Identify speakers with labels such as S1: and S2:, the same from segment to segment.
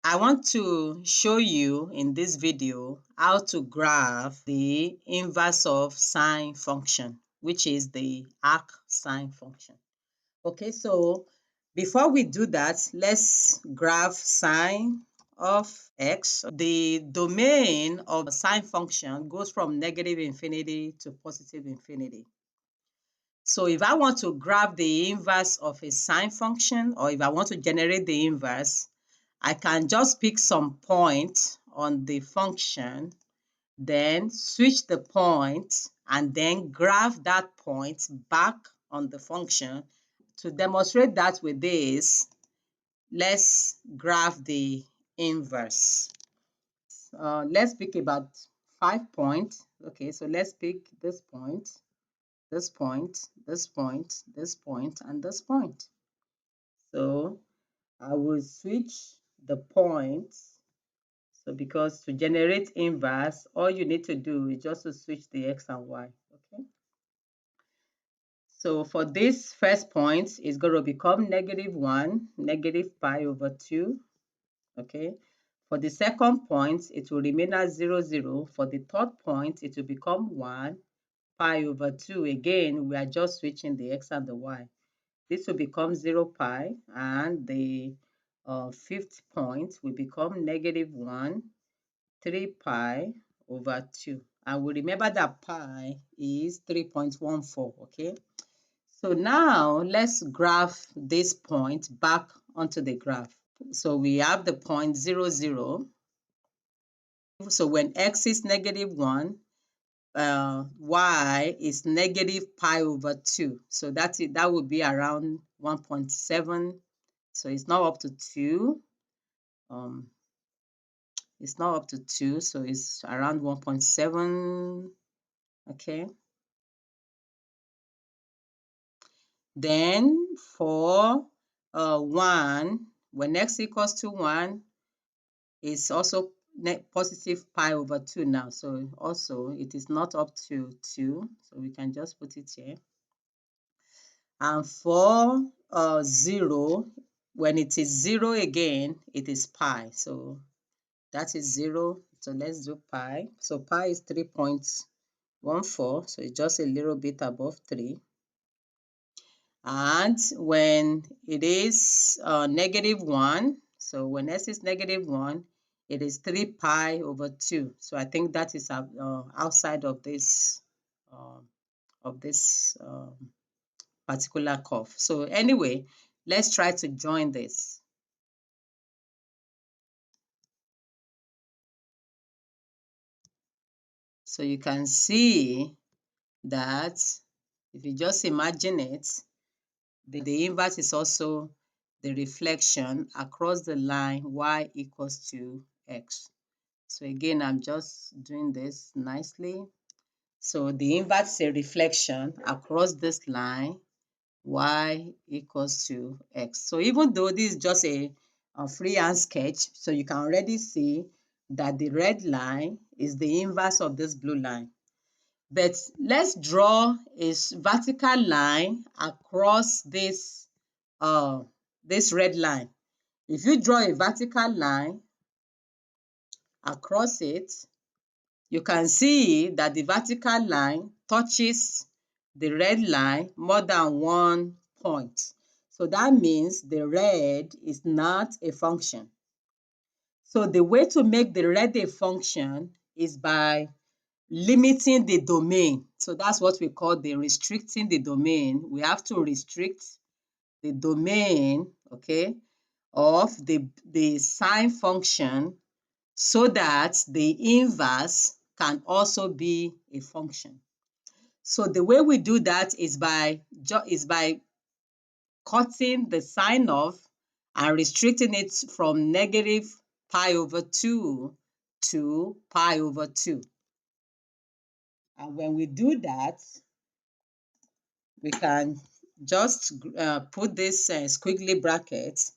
S1: I want to show you in this video how to graph the inverse of sine function, which is the arcsine function. Okay, so before we do that, let's graph sine of x. The domain of sine function goes from negative infinity to positive infinity. So if I want to graph the inverse of a sine function, or if I want to generate the inverse, I can just pick some point on the function, then switch the point, and then graph that point back on the function. To demonstrate that with this, let's graph the inverse. Let's pick about 5 points. Okay, so let's pick this point, this point, this point, this point, and this point. So I will switch the points. So because to generate inverse, all you need to do is just to switch the x and y. Okay. So for this first point, it's going to become -1, -pi/2. Okay. For the second point, it will remain as 0, 0. For the third point, it will become 1, pi/2. Again, we are just switching the x and the y. This will become 0 pi, and the fifth point will become -1, 3 pi/2. And we remember that pi is 3.14, okay? So now let's graph this point back onto the graph. So we have the point 0, 0. So when x is -1, y is -pi/2. So that would be around 1.7. So it's not up to 2. It's not up to 2, so it's around 1.7. Okay. Then for 1, when x equals to 1, it's also positive pi/2 now. So also it is not up to 2. So we can just put it here. And for 0, when it is 0 again, it is pi. So that is 0. So let's do pi. So pi is 3.14. So it's just a little bit above 3. And when it is -1, so when s is -1, it is 3 pi/2. So I think that is outside of this particular curve. So anyway, let's try to join this. So you can see that if you just imagine it, the inverse is also the reflection across the line y equals to x. So again, I'm just doing this nicely. So the inverse is a reflection across this line y equals to x. So even though this is just a freehand sketch, so you can already see that the red line is the inverse of this blue line. But let's draw a vertical line across this red line. If you draw a vertical line across it, you can see that the vertical line touches the red line more than 1 point. So that means the red is not a function. So the way to make the red a function is by limiting the domain. So that's what we call the restricting the domain. We have to restrict the domain, okay, of the sine function so that the inverse can also be a function. So the way we do that is by cutting the sine off and restricting it from -pi/2 to pi/2. And when we do that, we can just put this squiggly bracket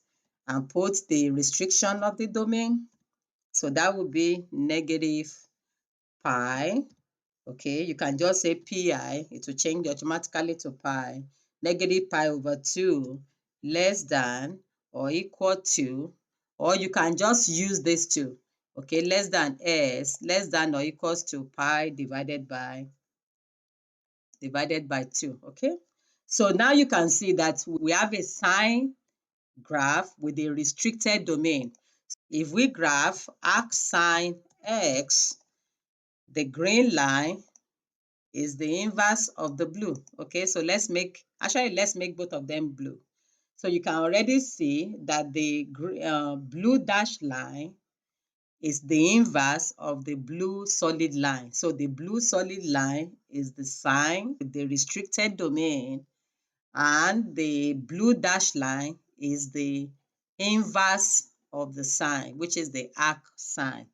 S1: and put the restriction of the domain. So that would be -pi. Okay, you can just say pi. It will change automatically to pi. -pi/2 less than or equal to or you can just use this two. Okay, less than s less than or equals to pi divided by 2. Okay, so now you can see that we have a sine graph with a restricted domain. If we graph arcsine x, the green line is the inverse of the blue. Okay, so let's make both of them blue. So you can already see that the blue dashed line is the inverse of the blue solid line. So the blue solid line is the sine with the restricted domain, and the blue dashed line is the inverse of the sine, which is the arcsine.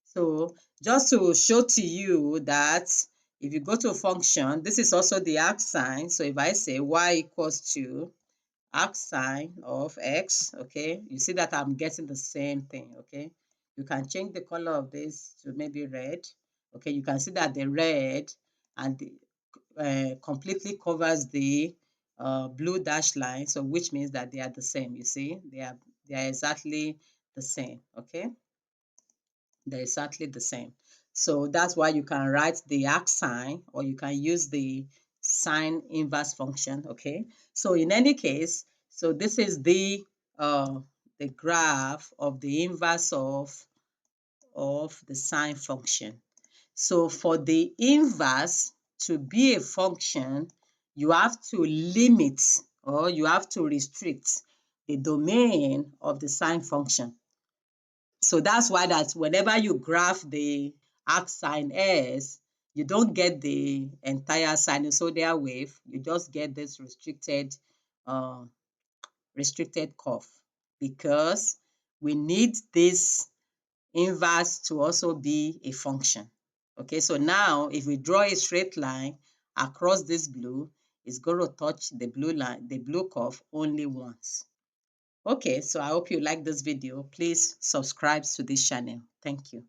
S1: So just to show to you that if you go to function, this is also the arcsine. So if I say y equals to arcsine of x, okay, you see that I'm getting the same thing, okay. You can change the color of this to maybe red. Okay, you can see that the red and the completely covers the blue dash line, so which means that they are the same. You see, they are exactly the same. Okay, they're exactly the same. So that's why you can write the arcsine, or you can use the sine inverse function. Okay, so in any case, so this is the graph of the inverse of the sine function. So for the inverse to be a function, you have to limit, or you have to restrict the domain of the sine function. So that's why that whenever you graph the arcsine s, you don't get the entire sinusoidal wave. You just get this uh, restricted curve, because we need this inverse to also be a function. Okay, so now if we draw a straight line across this blue, it's going to touch the blue line, the blue curve, only once. Okay, so I hope you like this video. Please subscribe to this channel. Thank you.